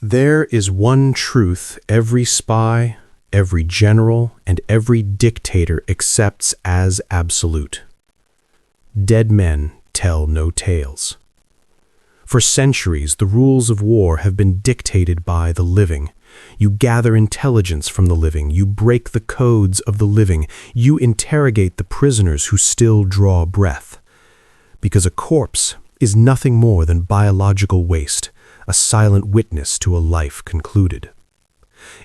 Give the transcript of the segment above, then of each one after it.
There is one truth every spy, every general, and every dictator accepts as absolute. Dead men tell no tales. For centuries, the rules of war have been dictated by the living. You gather intelligence from the living. You break the codes of the living. You interrogate the prisoners who still draw breath. Because a corpse is nothing more than biological waste, a silent witness to a life concluded.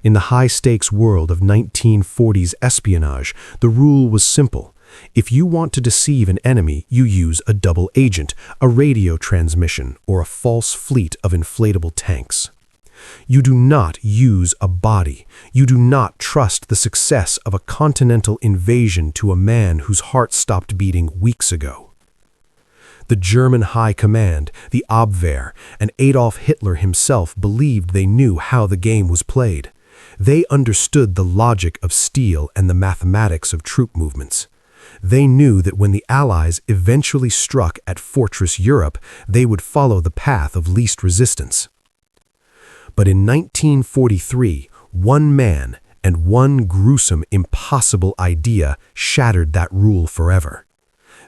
In the high-stakes world of 1940s espionage, the rule was simple. If you want to deceive an enemy, you use a double agent, a radio transmission, or a false fleet of inflatable tanks. You do not use a body. You do not trust the success of a continental invasion to a man whose heart stopped beating weeks ago. The German High Command, the Abwehr, and Adolf Hitler himself believed they knew how the game was played. They understood the logic of steel and the mathematics of troop movements. They knew that when the Allies eventually struck at Fortress Europe, they would follow the path of least resistance. But in 1943, one man and one gruesome, impossible idea shattered that rule forever.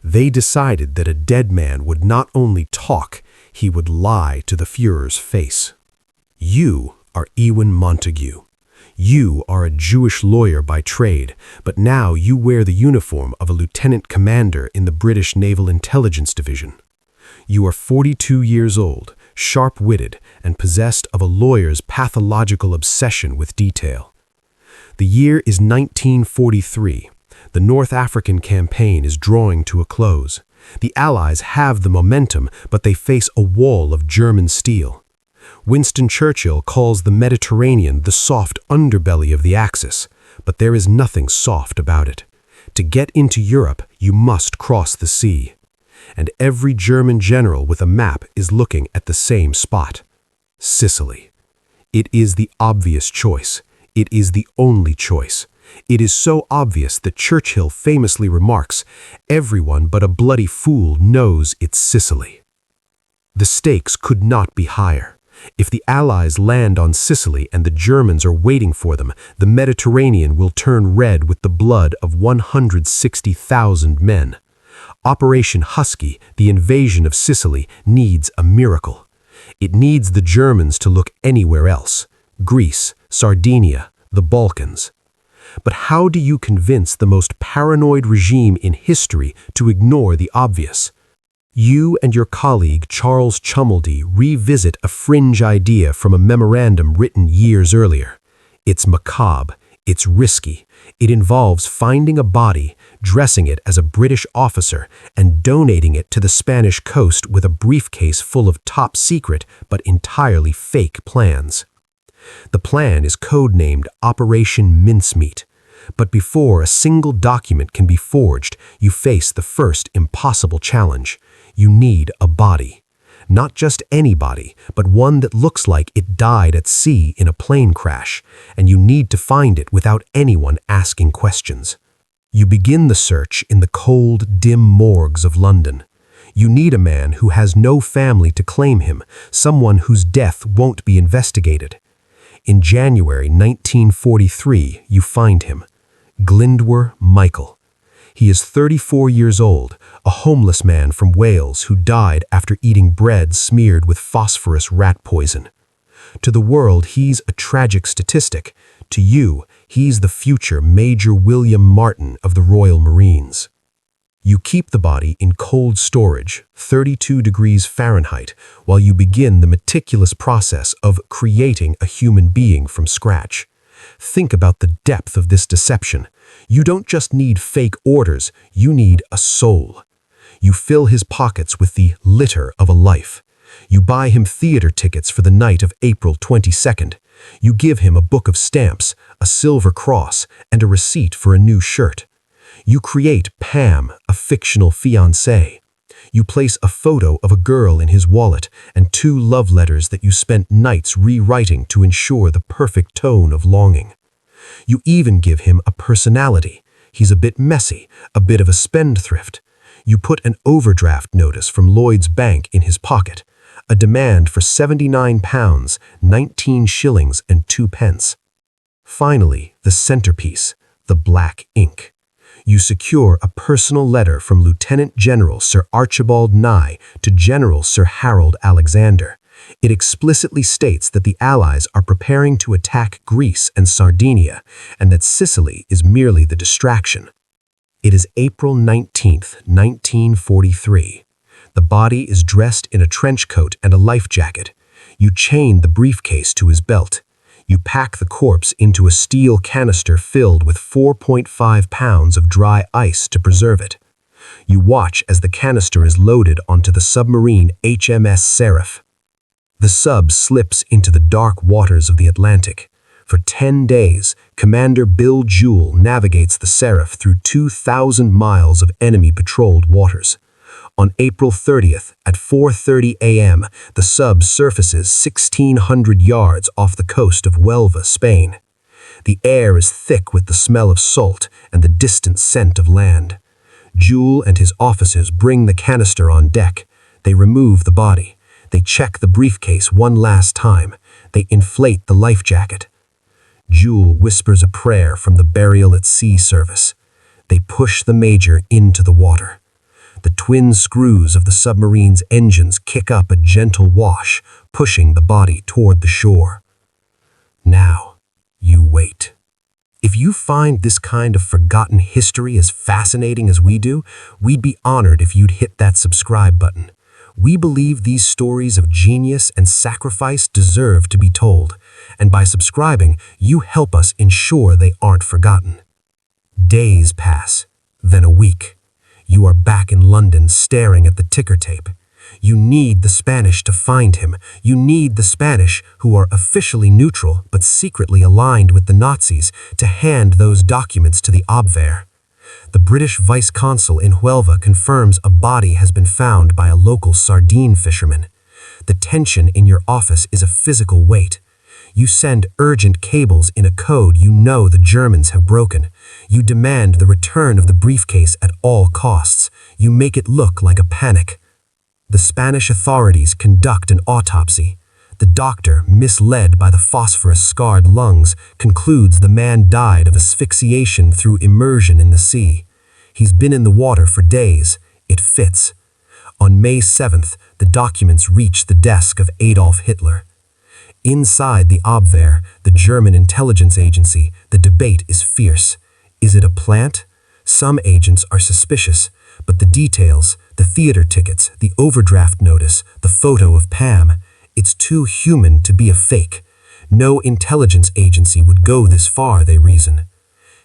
They decided that a dead man would not only talk, he would lie to the Führer's face. You are Ewan Montague. You are a Jewish lawyer by trade, but now you wear the uniform of a lieutenant commander in the British Naval Intelligence Division. You are 42 years old, sharp-witted, and possessed of a lawyer's pathological obsession with detail. The year is 1943. The North African campaign is drawing to a close. The Allies have the momentum, but they face a wall of German steel. Winston Churchill calls the Mediterranean the soft underbelly of the Axis, but there is nothing soft about it. To get into Europe, you must cross the sea. And every German general with a map is looking at the same spot: Sicily. It is the obvious choice. It is the only choice. It is so obvious that Churchill famously remarks, "Everyone but a bloody fool knows it's Sicily." The stakes could not be higher. If the Allies land on Sicily and the Germans are waiting for them, the Mediterranean will turn red with the blood of 160,000 men. Operation Husky, the invasion of Sicily, needs a miracle. It needs the Germans to look anywhere else: Greece, Sardinia, the Balkans. But how do you convince the most paranoid regime in history to ignore the obvious? You and your colleague Charles Chumildy revisit a fringe idea from a memorandum written years earlier. It's macabre, it's risky. It involves finding a body, dressing it as a British officer, and donating it to the Spanish coast with a briefcase full of top-secret but entirely fake plans. The plan is codenamed Operation Mincemeat. But before a single document can be forged, you face the first impossible challenge. You need a body. Not just any body, but one that looks like it died at sea in a plane crash, and you need to find it without anyone asking questions. You begin the search in the cold, dim morgues of London. You need a man who has no family to claim him, someone whose death won't be investigated. In January 1943, you find him. Glyndwr Michael. He is 34 years old, a homeless man from Wales who died after eating bread smeared with phosphorus rat poison. To the world, he's a tragic statistic. To you, he's the future Major William Martin of the Royal Marines. You keep the body in cold storage, 32 degrees Fahrenheit, while you begin the meticulous process of creating a human being from scratch. Think about the depth of this deception. You don't just need fake orders, you need a soul. You fill his pockets with the litter of a life. You buy him theater tickets for the night of April 22nd. You give him a book of stamps, a silver cross, and a receipt for a new shirt. You create Pam, a fictional fiancée. You place a photo of a girl in his wallet and 2 love letters that you spent nights rewriting to ensure the perfect tone of longing. You even give him a personality. He's a bit messy, a bit of a spendthrift. You put an overdraft notice from Lloyd's Bank in his pocket, a demand for £79, 19 shillings and 2 pence. Finally, the centerpiece, the black ink. You secure a personal letter from Lieutenant General Sir Archibald Nye to General Sir Harold Alexander. It explicitly states that the Allies are preparing to attack Greece and Sardinia, and that Sicily is merely the distraction. It is April 19th, 1943. The body is dressed in a trench coat and a life jacket. You chain the briefcase to his belt. You pack the corpse into a steel canister filled with 4.5 pounds of dry ice to preserve it. You watch as the canister is loaded onto the submarine HMS Seraph. The sub slips into the dark waters of the Atlantic. For 10 days, Commander Bill Jewell navigates the Seraph through 2,000 miles of enemy-patrolled waters. On April 30th, at 4:30 a.m., the sub surfaces 1,600 yards off the coast of Huelva, Spain. The air is thick with the smell of salt and the distant scent of land. Jewell and his officers bring the canister on deck. They remove the body. They check the briefcase one last time. They inflate the life jacket. Jewell whispers a prayer from the Burial at Sea service. They push the Major into the water. The twin screws of the submarine's engines kick up a gentle wash, pushing the body toward the shore. Now, you wait. If you find this kind of forgotten history as fascinating as we do, we'd be honored if you'd hit that subscribe button. We believe these stories of genius and sacrifice deserve to be told, and by subscribing, you help us ensure they aren't forgotten. Days pass, then a week. You are back in London staring at the ticker tape. You need the Spanish to find him. You need the Spanish, who are officially neutral but secretly aligned with the Nazis, to hand those documents to the Abwehr. The British vice consul in Huelva confirms a body has been found by a local sardine fisherman. The tension in your office is a physical weight. You send urgent cables in a code you know the Germans have broken. You demand the return of the briefcase at all costs. You make it look like a panic. The Spanish authorities conduct an autopsy. The doctor, misled by the phosphorus-scarred lungs, concludes the man died of asphyxiation through immersion in the sea. He's been in the water for days. It fits. On May 7th, the documents reach the desk of Adolf Hitler. Inside the Abwehr, the German intelligence agency, the debate is fierce. Is it a plant? Some agents are suspicious, but the details, the theater tickets, the overdraft notice, the photo of Pam, it's too human to be a fake. No intelligence agency would go this far, they reason.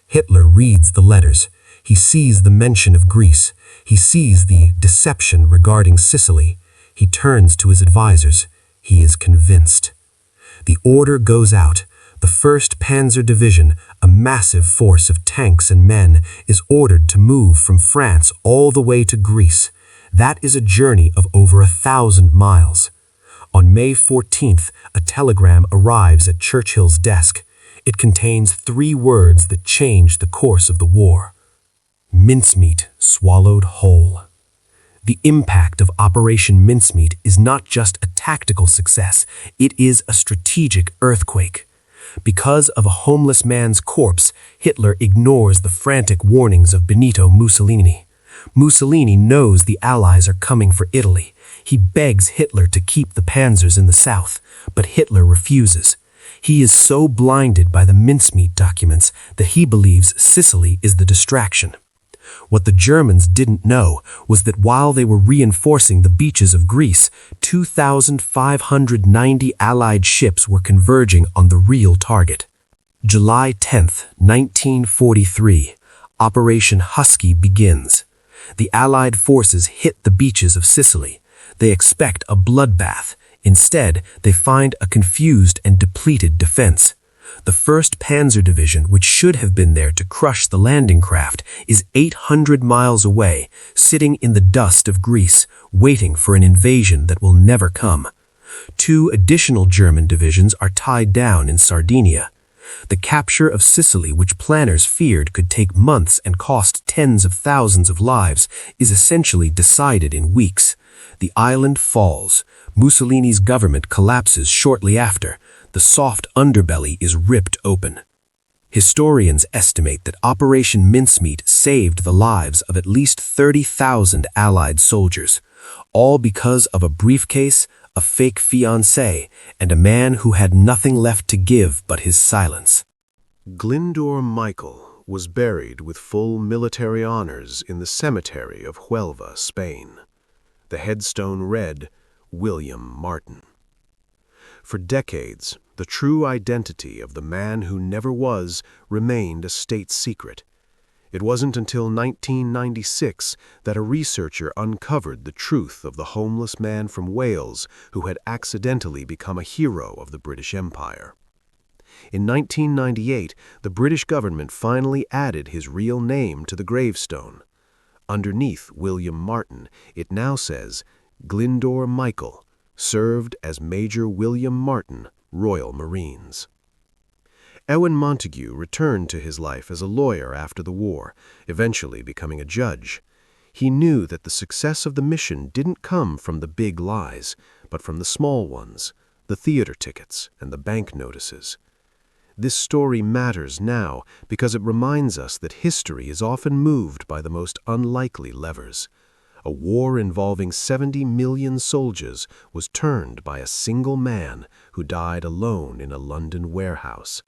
Hitler reads the letters. He sees the mention of Greece. He sees the deception regarding Sicily. He turns to his advisors. He is convinced. The order goes out. The 1st Panzer Division, a massive force of tanks and men, is ordered to move from France all the way to Greece. That is a journey of over 1,000 miles. On May 14th, a telegram arrives at Churchill's desk. It contains 3 words that change the course of the war. Mincemeat swallowed whole. The impact of Operation Mincemeat is not just a tactical success, it is a strategic earthquake. Because of a homeless man's corpse, Hitler ignores the frantic warnings of Benito Mussolini. Mussolini knows the Allies are coming for Italy. He begs Hitler to keep the panzers in the south, but Hitler refuses. He is so blinded by the mincemeat documents that he believes Sicily is the distraction. What the Germans didn't know was that while they were reinforcing the beaches of Greece, 2,590 Allied ships were converging on the real target. July 10th, 1943, Operation Husky begins. The Allied forces hit the beaches of Sicily. They expect a bloodbath. Instead, they find a confused and depleted defense. The 1st Panzer Division, which should have been there to crush the landing craft, is 800 miles away, sitting in the dust of Greece, waiting for an invasion that will never come. 2 additional German divisions are tied down in Sardinia. The capture of Sicily, which planners feared could take months and cost tens of thousands of lives, is essentially decided in weeks. The island falls. Mussolini's government collapses shortly after. The soft underbelly is ripped open. Historians estimate that Operation Mincemeat saved the lives of at least 30,000 Allied soldiers, all because of a briefcase, a fake fiancé, and a man who had nothing left to give but his silence. Glyndor Michael was buried with full military honors in the cemetery of Huelva, Spain. The headstone read, William Martin. For decades, the true identity of the man who never was remained a state secret. It wasn't until 1996 that a researcher uncovered the truth of the homeless man from Wales who had accidentally become a hero of the British Empire. In 1998, the British government finally added his real name to the gravestone. Underneath William Martin, it now says, Glyndor Michael, served as Major William Martin, Royal Marines. Ewen Montagu returned to his life as a lawyer after the war, eventually becoming a judge. He knew that the success of the mission didn't come from the big lies, but from the small ones, the theater tickets and the bank notices. This story matters now because it reminds us that history is often moved by the most unlikely levers. A war involving 70 million soldiers was turned by a single man who died alone in a London warehouse.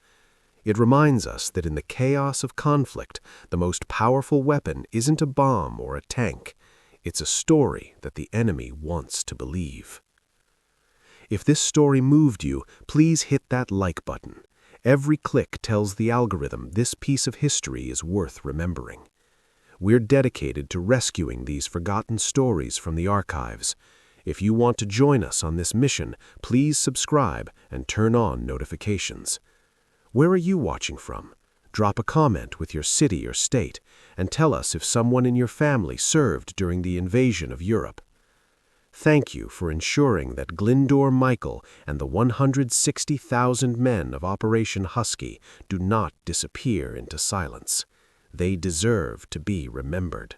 It reminds us that in the chaos of conflict, the most powerful weapon isn't a bomb or a tank. It's a story that the enemy wants to believe. If this story moved you, please hit that like button. Every click tells the algorithm this piece of history is worth remembering. We're dedicated to rescuing these forgotten stories from the archives. If you want to join us on this mission, please subscribe and turn on notifications. Where are you watching from? Drop a comment with your city or state, and tell us if someone in your family served during the invasion of Europe. Thank you for ensuring that Glyndor Michael and the 160,000 men of Operation Husky do not disappear into silence. They deserve to be remembered.